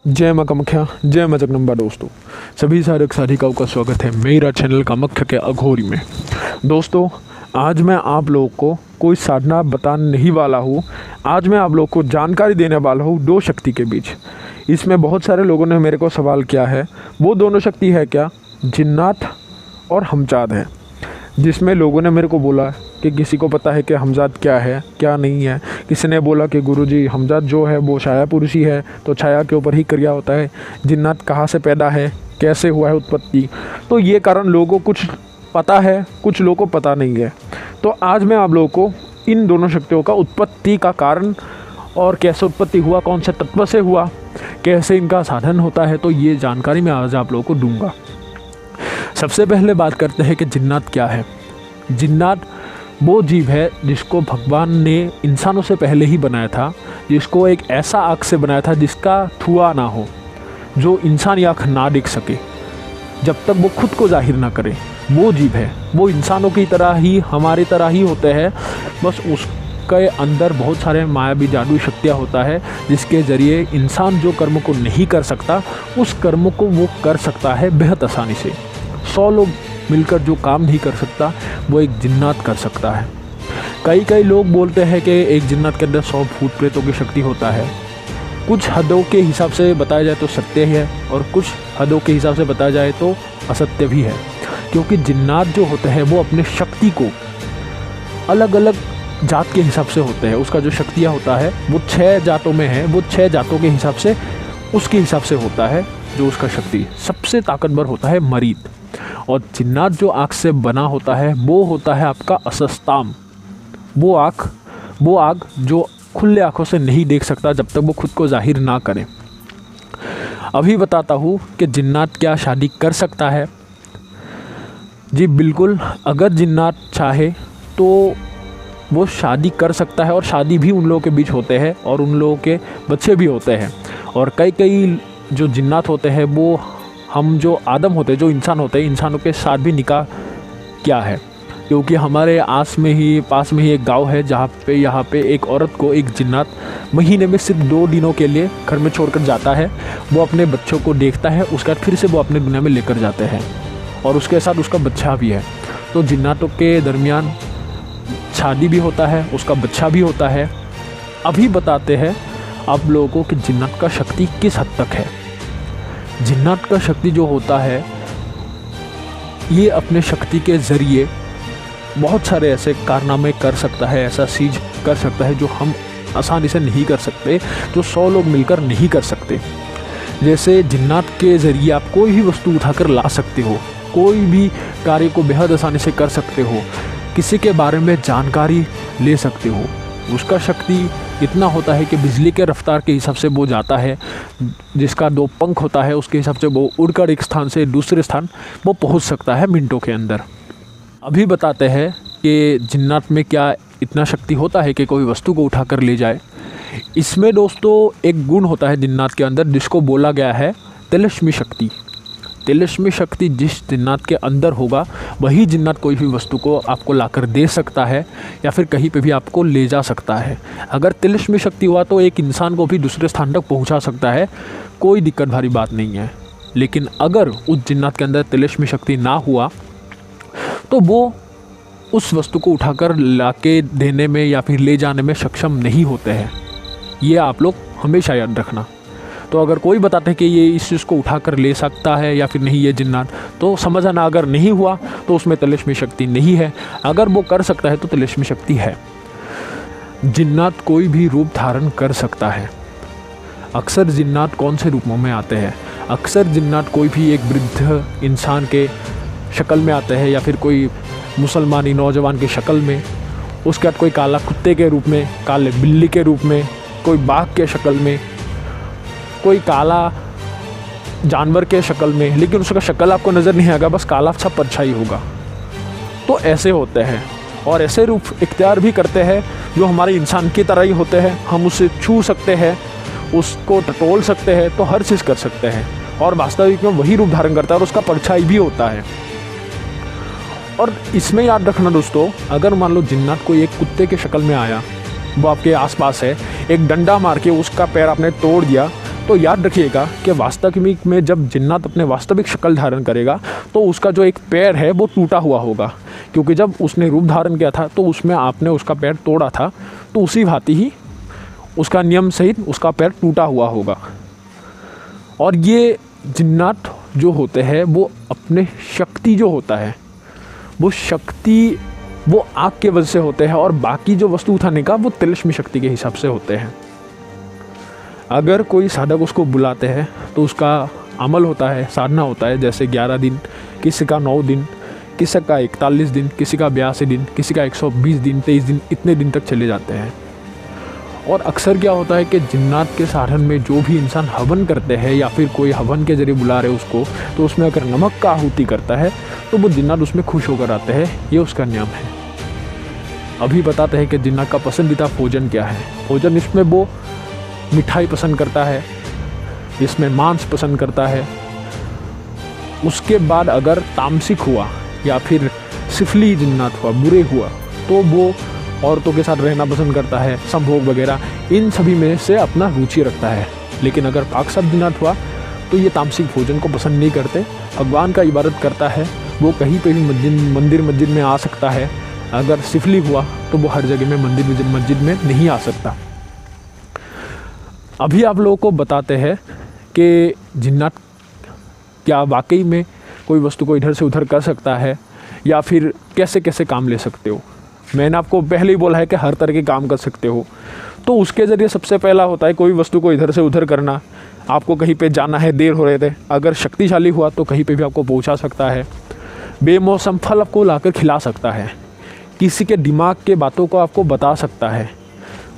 जय माँ कामाख्या, जय माँ जगदम्बा। दोस्तों सभी साधक साधिकाओं का स्वागत है मेरा चैनल कामाख्या के अघोरी में। दोस्तों आज मैं आप लोगों को कोई साधना बताने नहीं वाला हूँ। आज मैं आप लोगों को जानकारी देने वाला हूँ दो शक्ति के बीच। इसमें बहुत सारे लोगों ने मेरे को सवाल किया है, वो दोनों शक्ति है क्या? जिन्नात और हमजाद है। जिसमें लोगों ने मेरे को बोला कि किसी को पता है कि हमजाद क्या है क्या नहीं है। किसी ने बोला कि गुरुजी हमजाद जो है वो छाया पुरुषी है, तो छाया के ऊपर ही क्रिया होता है। जिन्नात कहाँ से पैदा है, कैसे हुआ है उत्पत्ति, तो ये कारण लोगों को कुछ पता है, कुछ लोगों को पता नहीं है। तो आज मैं आप लोगों को इन दोनों शक्तियों का उत्पत्ति का कारण और कैसे उत्पत्ति हुआ, कौन से तत्व से हुआ, कैसे इनका साधन होता है, तो ये जानकारी मैं आज आप लोगों को दूंगा। सबसे पहले बात करते हैं कि जिन्नात क्या है। जिन्नात वो जीव है जिसको भगवान ने इंसानों से पहले ही बनाया था, जिसको एक ऐसा आँख से बनाया था जिसका थुआ ना हो, जो इंसानी आँख ना देख सके, जब तक वो खुद को जाहिर ना करे। वो जीव है, वो इंसानों की तरह ही, हमारी तरह ही होते हैं, बस उसके अंदर बहुत सारे मायावी जादुई शक्तियाँ होता है, जिसके ज़रिए इंसान जो कर्म को नहीं कर सकता उस कर्म को वो कर सकता है बेहद आसानी से। 100 लोग मिलकर जो काम नहीं कर सकता वो एक जिन्नात कर सकता है। कई लोग बोलते हैं कि एक जिन्नात के अंदर 100 भूत प्रेतों की शक्ति होता है। कुछ हदों के हिसाब से बताया जाए तो सत्य है, और कुछ हदों के हिसाब से बताया जाए तो असत्य भी है। क्योंकि जिन्नात जो होते हैं वो अपने शक्ति को अलग अलग जात के हिसाब से होते हैं। उसका जो शक्तियाँ होता है वो 6 जातों में है, वो 6 जातों के हिसाब से उसके हिसाब से होता है। जो उसका शक्ति सबसे ताकतवर होता है मरीद। और जिन्नात जो आँख से बना होता है वो होता है आपका असस्ताम। वो आँख जो खुले आँखों से नहीं देख सकता जब तक वो खुद को जाहिर ना करे। अभी बताता हूँ कि जिन्नात क्या शादी कर सकता है। जी बिल्कुल, अगर जिन्नात चाहे तो वो शादी कर सकता है, और शादी भी उन लोगों के बीच होते हैं और उन लोगों के बच्चे भी होते हैं। और कई जो जिन्नात होते हैं वो हम जो आदम होते हैं, जो इंसान होते हैं, इंसानों के साथ भी निकाह किया है। क्योंकि हमारे पास में ही एक गांव है जहाँ पे यहाँ पे एक औरत को एक जिन्नात महीने में सिर्फ 2 दिनों के लिए घर में छोड़कर जाता है। वो अपने बच्चों को देखता है, उसके बाद फिर से वो अपने दुनिया में लेकर जाते हैं, और उसके साथ उसका बच्चा भी है। तो जिन्नातों के दरमियान शादी भी होता है, उसका बच्चा भी होता है। अभी बताते हैं आप लोगों को कि जिन्नात का शक्ति किस हद तक है। जिन्नात का शक्ति जो होता है ये अपने शक्ति के ज़रिए बहुत सारे ऐसे कारनामे कर सकता है, ऐसा चीज़ कर सकता है जो हम आसानी से नहीं कर सकते, जो 100 लोग मिलकर नहीं कर सकते। जैसे जिन्नात के ज़रिए आप कोई भी वस्तु उठाकर ला सकते हो, कोई भी कार्य को बेहद आसानी से कर सकते हो, किसी के बारे में जानकारी ले सकते हो। उसका शक्ति इतना होता है कि बिजली के रफ्तार के हिसाब से वो जाता है। जिसका 2 पंख होता है उसके हिसाब से वो उड़कर एक स्थान से दूसरे स्थान वो पहुंच सकता है मिनटों के अंदर। अभी बताते हैं कि जिन्नात में क्या इतना शक्ति होता है कि कोई वस्तु को उठाकर ले जाए। इसमें दोस्तों एक गुण होता है जिन्नात के अंदर, जिसको बोला गया है तिलस्मी शक्ति। तिलस्मी शक्ति जिस जिन्नात के अंदर होगा वही जिन्नात कोई भी वस्तु को आपको लाकर दे सकता है, या फिर कहीं पे भी आपको ले जा सकता है। अगर तिलस्मी शक्ति हुआ तो एक इंसान को भी दूसरे स्थान तक पहुंचा सकता है, कोई दिक्कत भारी बात नहीं है। लेकिन अगर उस जिन्नात के अंदर तिलस्मी शक्ति ना हुआ तो वो उस वस्तु को उठाकर लाके देने में या फिर ले जाने में सक्षम नहीं होते हैं। ये आप लोग हमेशा याद रखना। तो अगर कोई बताते हैं कि ये इस चीज़ को उठाकर ले सकता है या फिर नहीं ये जिन्नात, तो समझना अगर नहीं हुआ तो उसमें तिलस्मी शक्ति नहीं है। अगर वो कर सकता है तो तिलस्मी शक्ति है। जिन्नात कोई भी रूप धारण कर सकता है। अक्सर जिन्नात कौन से रूपों में आते हैं? अक्सर जिन्नात कोई भी एक वृद्ध इंसान के शक्ल में आते हैं, या फिर कोई मुसलमानी नौजवान की शक्ल में, उसके बाद कोई काला कुत्ते के रूप में, काले बिल्ली के रूप में, कोई बाघ के शक्ल में, कोई काला जानवर के शक्ल में, लेकिन उसका शक्ल आपको नज़र नहीं आएगा, बस काला सा परछाई होगा। तो ऐसे होते हैं। और ऐसे रूप इख्तियार भी करते हैं जो हमारे इंसान की तरह ही होते हैं। हम उसे छू सकते हैं, उसको टटोल सकते हैं, तो हर चीज़ कर सकते हैं। और वास्तविक में वही रूप धारण करता है और उसका परछाई भी होता है। और इसमें याद रखना दोस्तों, अगर मान लो जिन्नात कोई एक कुत्ते के शक्ल में आया, वो आपके आसपास है, एक डंडा मार के उसका पैर आपने तोड़ दिया, तो याद रखिएगा कि वास्तविक में जब जिन्नात अपने वास्तविक शक्ल धारण करेगा तो उसका जो एक पैर है वो टूटा हुआ होगा, क्योंकि जब उसने रूप धारण किया था तो उसमें आपने उसका पैर तोड़ा था, तो उसी भांति ही उसका नियम सहित उसका पैर टूटा हुआ होगा। और ये जिन्नात जो होते हैं वो अपने शक्ति जो होता है वो शक्ति वो आग के वजह से होते हैं, और बाकी जो वस्तु उठाने का वो तिलस्मी शक्ति के हिसाब से होते हैं। अगर कोई साधक उसको बुलाते हैं तो उसका अमल होता है, साधना होता है, जैसे 11 दिन, किसी का 9 दिन, किसी का 41 दिन, किसी का 82 दिन, किसी का 120 दिन, 23 दिन, इतने दिन तक चले जाते हैं। और अक्सर क्या होता है कि जिन्नात के साधन में जो भी इंसान हवन करते हैं या फिर कोई हवन के जरिए बुला रहे उसको, तो उसमें अगर नमक का आहुति करता है तो वो जिन्नात उसमें खुश होकर आते हैं, ये उसका नियम है। अभी बताते हैं कि जिन्नात का पसंदीदा भोजन क्या है। भोजन इसमें वो मिठाई पसंद करता है, इसमें मांस पसंद करता है। उसके बाद अगर तामसिक हुआ या फिर सिफली जिन्नात हुआ, बुरे हुआ, तो वो औरतों के साथ रहना पसंद करता है, संभोग वगैरह इन सभी में से अपना रुचि रखता है। लेकिन अगर पाकसाद जिन्नात हुआ तो ये तामसिक भोजन को पसंद नहीं करते, भगवान का इबादत करता है, वो कहीं पे भी मंदिर मस्जिद में आ सकता है। अगर सिफली हुआ तो वो हर जगह में मंदिर मस्जिद में नहीं आ सकता। अभी आप लोगों को बताते हैं कि जिन्नात क्या वाकई में कोई वस्तु को इधर से उधर कर सकता है या फिर कैसे कैसे काम ले सकते हो। मैंने आपको पहले ही बोला है कि हर तरह के काम कर सकते हो। तो उसके ज़रिए सबसे पहला होता है कोई वस्तु को इधर से उधर करना। आपको कहीं पे जाना है, देर हो रहे थे, अगर शक्तिशाली हुआ तो कहीं पे भी आपको पहुंचा सकता है। बेमौसम फल आपको लाकर खिला सकता है, किसी के दिमाग के बातों को आपको बता सकता है,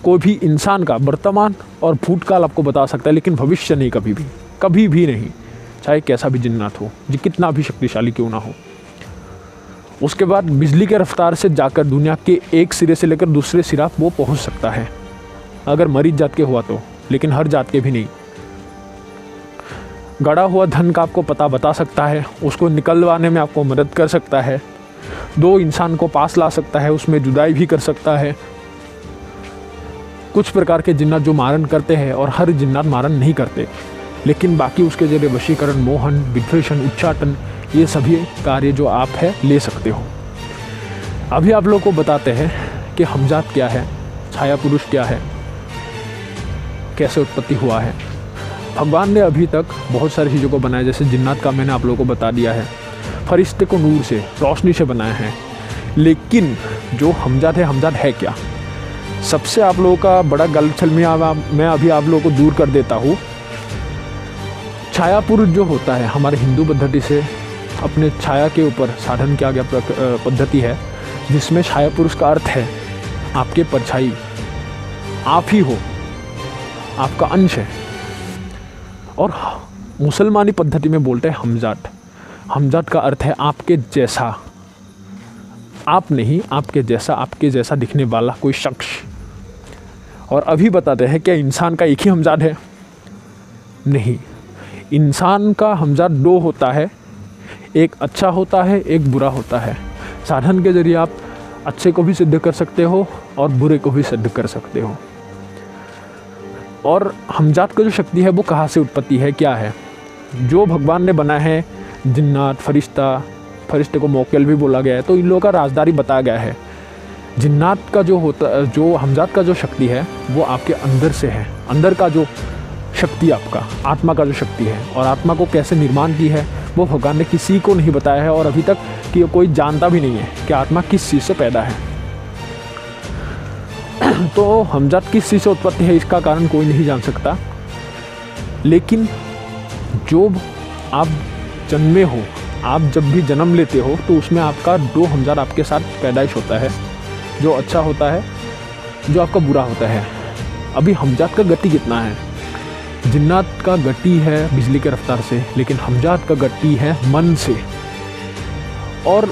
कोई भी इंसान का वर्तमान और भूतकाल आपको बता सकता है, लेकिन भविष्य नहीं, कभी भी नहीं, चाहे कैसा भी जिन्नात हो, जो कितना भी शक्तिशाली क्यों ना हो। उसके बाद बिजली के रफ्तार से जाकर दुनिया के एक सिरे से लेकर दूसरे सिरा वो पहुंच सकता है, अगर मरीज जात के हुआ तो, लेकिन हर जात के भी नहीं। गड़ा हुआ धन का आपको पता बता सकता है, उसको निकलवाने में आपको मदद कर सकता है, दो इंसान को पास ला सकता है, उसमें जुदाई भी कर सकता है। कुछ प्रकार के जिन्नात जो मारन करते हैं, और हर जिन्नात मारन नहीं करते, लेकिन बाकी उसके जरिए वशीकरण, मोहन, विभ्रेषण, उच्चाटन, ये सभी कार्य जो आप है ले सकते हो। अभी आप लोगों को बताते हैं कि हमजात क्या है, छाया पुरुष क्या है, कैसे उत्पत्ति हुआ है। भगवान ने अभी तक बहुत सारी चीज़ों को बनाया, जैसे जिन्नात का मैंने आप लोगों को बता दिया है, फरिश्ते को नूर से, रोशनी से बनाया है। लेकिन जो हमजात है क्या? सबसे आप लोगों का बड़ा गलतफहमी मैं अभी आप लोगों को दूर कर देता हूँ। छाया पुरुष जो होता है, हमारे हिंदू पद्धति से अपने छाया के ऊपर साधन किया गया पद्धति है, जिसमें छाया पुरुष का अर्थ है आपके परछाई, आप ही हो, आपका अंश है। और मुसलमानी पद्धति में बोलते हैं हमजात। हमजात का अर्थ है आपके जैसा, आप नहीं, आपके जैसा, आपके जैसा दिखने वाला कोई शख्स। और अभी बताते हैं क्या इंसान का एक ही हमजात है? नहीं, इंसान का हमजात दो होता है, एक अच्छा होता है, एक बुरा होता है। साधन के जरिए आप अच्छे को भी सिद्ध कर सकते हो और बुरे को भी सिद्ध कर सकते हो। और हमजात का जो शक्ति है वो कहाँ से उत्पत्ति है, क्या है? जो भगवान ने बनाया है, जिन्नात, फरिश्ते को मोक्केल भी बोला गया है, तो इन लोगों का राजदारी बताया गया है। जिन्नात का जो हमजात का जो शक्ति है वो आपके अंदर से है, अंदर का जो शक्ति आपका आत्मा का जो शक्ति है। और आत्मा को कैसे निर्माण की है वो भगवान ने किसी को नहीं बताया है, और अभी तक कि कोई जानता भी नहीं है कि आत्मा किस चीज़ से पैदा है। तो हमजात किस चीज़ से उत्पत्ति है इसका कारण कोई नहीं जान सकता। लेकिन जो आप जन्मे हो, आप जब भी जन्म लेते हो तो उसमें आपका दो हमजात आपके साथ पैदाइश होता है, जो अच्छा होता है, जो आपका बुरा होता है। अभी हमजात का गति कितना है? जिन्नात का गति है बिजली के रफ्तार से, लेकिन हमजात का गति है मन से। और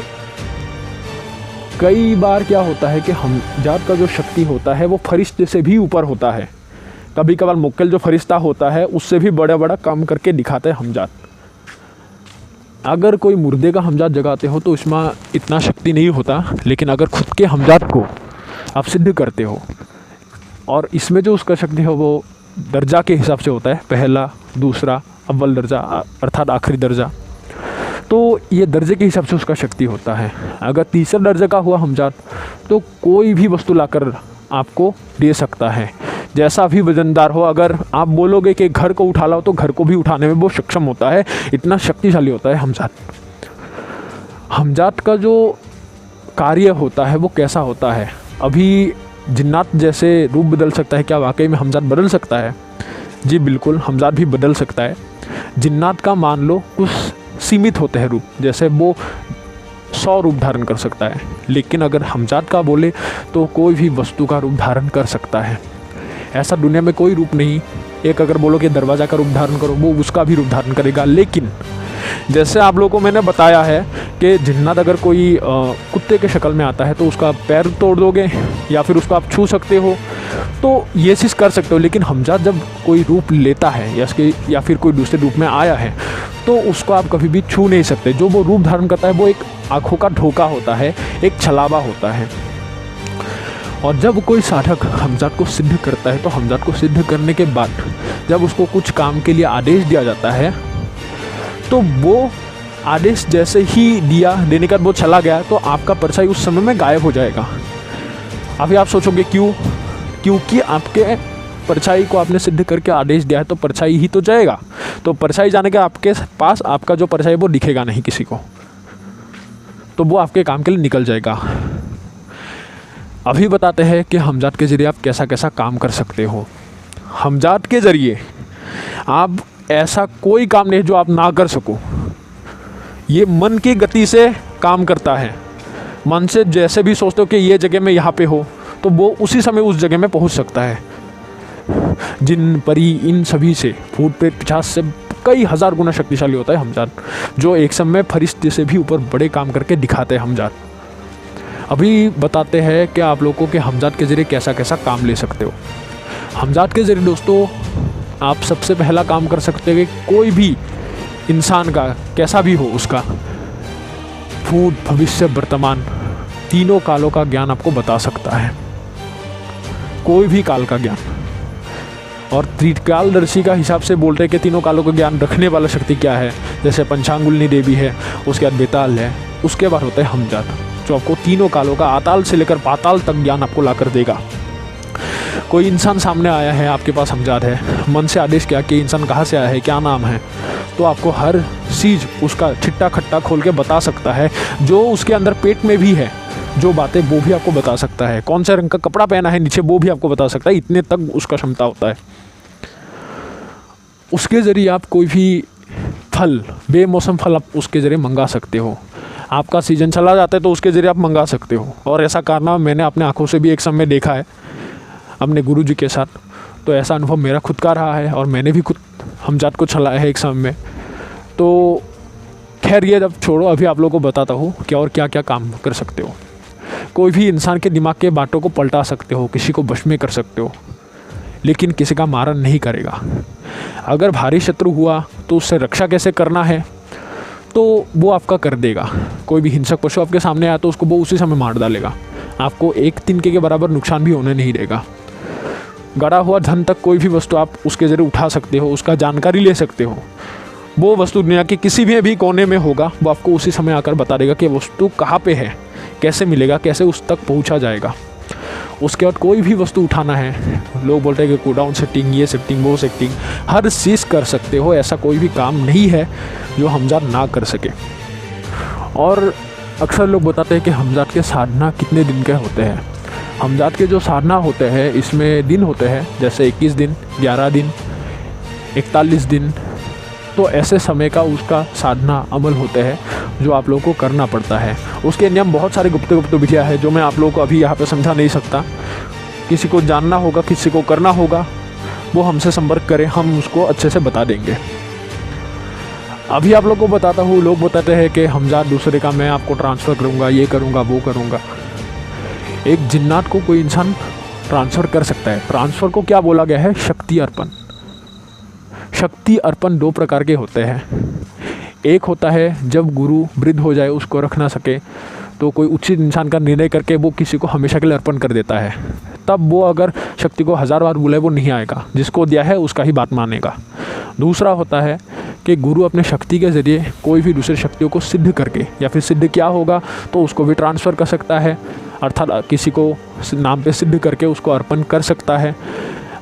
कई बार क्या होता है कि हमजात का जो शक्ति होता है वो फरिश्ते से भी ऊपर होता है। कभी कभार मुक्केल जो फरिश्ता होता है उससे भी बड़ा बड़ा काम करके दिखाते हैं हमजात। अगर कोई मुर्दे का हमजात जगाते हो तो इसमें इतना शक्ति नहीं होता, लेकिन अगर खुद के हमजात को आप सिद्ध करते हो और इसमें जो उसका शक्ति है वो दर्जा के हिसाब से होता है, पहला, दूसरा, अव्वल दर्जा अर्थात आखिरी दर्जा। तो ये दर्जे के हिसाब से उसका शक्ति होता है। अगर तीसरे दर्जे का हुआ हमजात तो कोई भी वस्तु लाकर आपको दे सकता है, जैसा भी वजनदार हो। अगर आप बोलोगे कि घर को उठा लाओ तो घर को भी उठाने में वो सक्षम होता है, इतना शक्तिशाली होता है हमजात। हमजात का जो कार्य होता है वो कैसा होता है, अभी जिन्नात जैसे रूप बदल सकता है, क्या वाकई में हमजात बदल सकता है? जी बिल्कुल, हमजात भी बदल सकता है। जिन्नात का मान लो कुछ सीमित होते हैं रूप, जैसे वो 100 रूप धारण कर सकता है, लेकिन अगर हमजात का बोले तो कोई भी वस्तु का रूप धारण कर सकता है। ऐसा दुनिया में कोई रूप नहीं, एक अगर बोलो कि दरवाज़ा का रूप धारण करो, वो उसका भी रूप धारण करेगा। लेकिन जैसे आप लोगों को मैंने बताया है कि जिन्नात अगर कोई कुत्ते के शक्ल में आता है तो उसका पैर तोड़ दोगे या फिर उसको आप छू सकते हो, तो ये चीज़ कर सकते हो। लेकिन हमजात जब कोई रूप लेता है या फिर कोई दूसरे रूप में आया है तो उसको आप कभी भी छू नहीं सकते। जो वो रूप धारण करता है वो एक आँखों का धोखा होता है, एक छलावा होता है। और जब कोई साधक हमजात को सिद्ध करता है तो हमजात को सिद्ध करने के बाद जब उसको कुछ काम के लिए आदेश दिया जाता है तो वो आदेश जैसे ही देने के बाद वो चला गया तो आपका परछाई उस समय में गायब हो जाएगा। अभी आप सोचोगे क्यों? क्योंकि आपके परछाई को आपने सिद्ध करके आदेश दिया है तो परछाई ही तो जाएगा। तो परछाई जाने के आपके पास आपका जो परछाई वो दिखेगा नहीं किसी को, तो वो आपके काम के लिए निकल जाएगा। अभी बताते हैं कि हमजात के ज़रिए आप कैसा कैसा काम कर सकते हो। हमजात के ज़रिए आप ऐसा कोई काम नहीं जो आप ना कर सको। ये मन की गति से काम करता है। मन से जैसे भी सोचते हो कि ये जगह में यहाँ पे हो तो वो उसी समय उस जगह में पहुँच सकता है। जिन, परी, इन सभी से, भूत प्रेत पिशाच से कई हज़ार गुना शक्तिशाली होता है हमजात, जो एक समय फरिश्ते से भी ऊपर बड़े काम करके दिखाते हैं हमजात। अभी बताते हैं कि आप लोगों के हमजात के ज़रिए कैसा कैसा काम ले सकते हो। हमजात के ज़रिए दोस्तों आप सबसे पहला काम कर सकते हो कि कोई भी इंसान का कैसा भी हो उसका भूत, भविष्य, वर्तमान तीनों कालों का ज्ञान आपको बता सकता है, कोई भी काल का ज्ञान। और त्रिकालदर्शी का हिसाब से बोलते हैं कि तीनों कालों का ज्ञान रखने वाला शक्ति क्या है, जैसे पंचांगुलिनी देवी है, उसके बाद बेताल है, उसके बाद होता है हमजात, जो आपको तीनों कालों का आताल से लेकर पाताल तक ज्ञान आपको ला कर देगा। कोई इंसान सामने आया है, आपके पास हमजात है, मन से आदेश किया कि इंसान कहाँ से आया है, क्या नाम है, तो आपको हर चीज़ उसका छिट्टा खट्टा खोल के बता सकता है। जो उसके अंदर पेट में भी है जो बातें वो भी आपको बता सकता है। कौन से रंग का कपड़ा पहना है नीचे वो भी आपको बता सकता है। इतने तक उसका क्षमता होता है। उसके ज़रिए आप कोई भी फल, बेमौसम फल आप उसके ज़रिए मंगा सकते हो। आपका सीज़न चला जाता है तो उसके ज़रिए आप मंगा सकते हो। और ऐसा कारनामा मैंने अपने आँखों से भी एक समय देखा है अपने गुरुजी के साथ। तो ऐसा अनुभव मेरा खुद का रहा है और मैंने भी खुद हमजात को चलाया है एक समय में। तो खैर ये जब छोड़ो, अभी आप लोगों को बताता हूँ कि और क्या क्या काम कर सकते हो। कोई भी इंसान के दिमाग के बातों को पलटा सकते हो, किसी को वश में कर सकते हो, लेकिन किसी का मारण नहीं करेगा। अगर भारी शत्रु हुआ तो उससे रक्षा कैसे करना है तो वो आपका कर देगा। कोई भी हिंसक पशु आपके सामने आया तो उसको वो उसी समय मार डालेगा, आपको एक तिनके के बराबर नुकसान भी होने नहीं देगा। गड़ा हुआ धन तक कोई भी वस्तु आप उसके ज़रिए उठा सकते हो, उसका जानकारी ले सकते हो। वो वस्तु दुनिया के किसी भी कोने में होगा, वो आपको उसी समय आकर बता देगा कि वस्तु कहाँ पे है, कैसे मिलेगा, कैसे उस तक पहुँचा जाएगा। उसके बाद कोई भी वस्तु उठाना है, लोग बोलते हैं कि कूडाउन सेटिंग, ये सेटिंग, वो सेटिंग, हर चीज़ कर सकते हो। ऐसा कोई भी काम नहीं है जो हमजात ना कर सके। और अक्सर लोग बताते हैं कि हमजात के साधना कितने दिन के होते हैं। हमजात के जो साधना होते हैं इसमें दिन होते हैं, जैसे 21 दिन, 11 दिन, 41 दिन। तो ऐसे समय का उसका साधना अमल होते हैं जो आप लोगों को करना पड़ता है। उसके नियम बहुत सारे गुप्त विधियाँ हैं जो मैं आप लोगों को अभी यहाँ पे समझा नहीं सकता। किसी को जानना होगा, किसी को करना होगा, वो हमसे संपर्क करें, हम उसको अच्छे से बता देंगे। अभी आप लोगों को बताता हूँ, लोग बताते हैं कि हमजात दूसरे का, मैं आपको ट्रांसफ़र करूँगा, ये करूँगा, वो करूँगा। एक जिन्नात को कोई इंसान ट्रांसफ़र कर सकता है। ट्रांसफ़र को क्या बोला गया है? शक्ति अर्पण। शक्ति अर्पण 2 प्रकार के होते हैं। एक होता है जब गुरु वृद्ध हो जाए, उसको रख ना सके, तो कोई उचित इंसान का निर्णय करके वो किसी को हमेशा के लिए अर्पण कर देता है, तब वो अगर शक्ति को 1000 बार बुलाए वो नहीं आएगा, जिसको दिया है उसका ही बात मानेगा। दूसरा होता है कि गुरु अपने शक्ति के ज़रिए कोई भी दूसरी शक्तियों को सिद्ध करके, या फिर सिद्ध क्या होगा तो उसको भी ट्रांसफ़र कर सकता है, अर्थात किसी को नाम पे सिद्ध करके उसको अर्पण कर सकता है।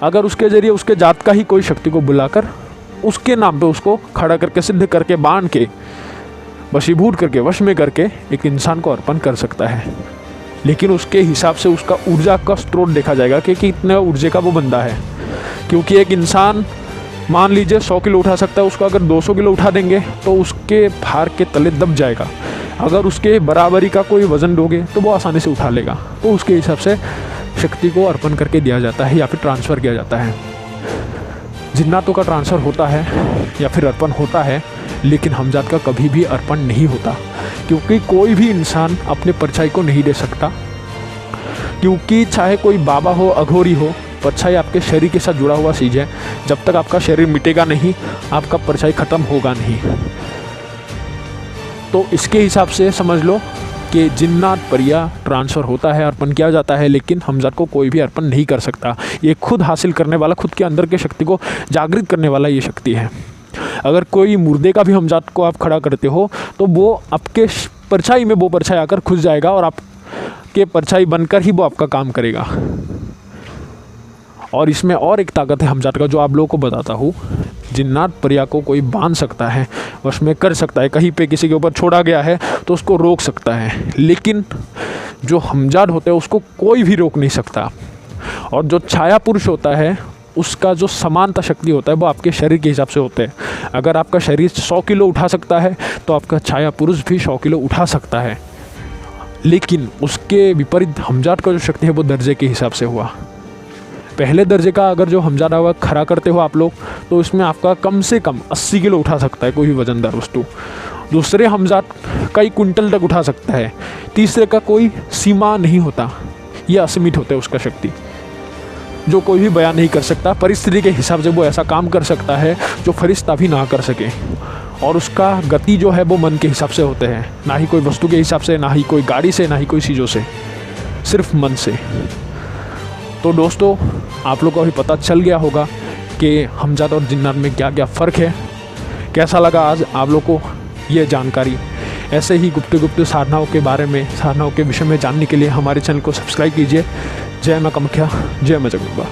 अगर उसके ज़रिए उसके जात का ही कोई शक्ति को बुलाकर उसके नाम पे उसको खड़ा करके, सिद्ध करके, बांध के, वशीभूत करके, वश में करके एक इंसान को अर्पण कर सकता है। लेकिन उसके हिसाब से उसका ऊर्जा का स्रोत देखा जाएगा कि कितने ऊर्जा का वो बंदा है। क्योंकि एक इंसान मान लीजिए 100 किलो उठा सकता है, उसको अगर 200 किलो उठा देंगे तो उसके भार के तले दब जाएगा। अगर उसके बराबरी का कोई वज़न दोगे तो वो आसानी से उठा लेगा। तो उसके हिसाब से शक्ति को अर्पण करके दिया जाता है या फिर ट्रांसफ़र किया जाता है। जिन्नातों का ट्रांसफ़र होता है या फिर अर्पण होता है, लेकिन हमजात का कभी भी अर्पण नहीं होता, क्योंकि कोई भी इंसान अपने परछाई को नहीं दे सकता। क्योंकि चाहे कोई बाबा हो, अघोरी हो, परछाई आपके शरीर के साथ जुड़ा हुआ चीज़ है। जब तक आपका शरीर मिटेगा नहीं, आपका परछाई ख़त्म होगा नहीं। तो इसके हिसाब से समझ लो कि जिन्नात परिया ट्रांसफ़र होता है, अर्पण किया जाता है, लेकिन हमजात को कोई भी अर्पण नहीं कर सकता। ये खुद हासिल करने वाला, खुद के अंदर के शक्ति को जागृत करने वाला ये शक्ति है। अगर कोई मुर्दे का भी हमजात को आप खड़ा करते हो तो वो आपके परछाई में वो परछाई आकर घुस जाएगा और आपके परछाई बनकर ही वो आपका काम करेगा। और इसमें और एक ताकत है हमजात का, जो आप लोगों को बताता हूँ। जिन्नात परिया को कोई बांध सकता है, वश में कर सकता है, कहीं पे किसी के ऊपर छोड़ा गया है तो उसको रोक सकता है, लेकिन जो हमजात होते हैं उसको कोई भी रोक नहीं सकता। और जो छाया पुरुष होता है उसका जो समानता शक्ति होता है वो आपके शरीर के हिसाब से होता है। अगर आपका शरीर 100 किलो उठा सकता है तो आपका छाया पुरुष भी 100 किलो उठा सकता है। लेकिन उसके विपरीत हमजात का जो शक्ति है वो दर्जे के हिसाब से हुआ। पहले दर्जे का अगर जो हमजात हुआ खड़ा करते हो आप लोग, तो इसमें आपका कम से कम 80 किलो उठा सकता है कोई भी वजनदार वस्तु। दूसरे हमजात कई कुंटल तक उठा सकता है। तीसरे का कोई सीमा नहीं होता, यह असीमित होता है उसका शक्ति, जो कोई भी बयान नहीं कर सकता। परिस्थिति के हिसाब से वो ऐसा काम कर सकता है जो फरिश्ता भी ना कर सके। और उसका गति जो है वो मन के हिसाब से होते हैं, ना ही कोई वस्तु के हिसाब से, ना ही कोई गाड़ी से, ना ही कोई चीज़ों से, सिर्फ मन से। तो दोस्तों, आप लोग को अभी पता चल गया होगा कि हमजात और जिन्नात में क्या क्या फ़र्क है। कैसा लगा आज आप लोग को ये जानकारी? ऐसे ही गुप्त साधनाओं के बारे में, साधनाओं के विषय में जानने के लिए हमारे चैनल को सब्सक्राइब कीजिए। जय मां कामाख्या, जय मां जगदम्बा।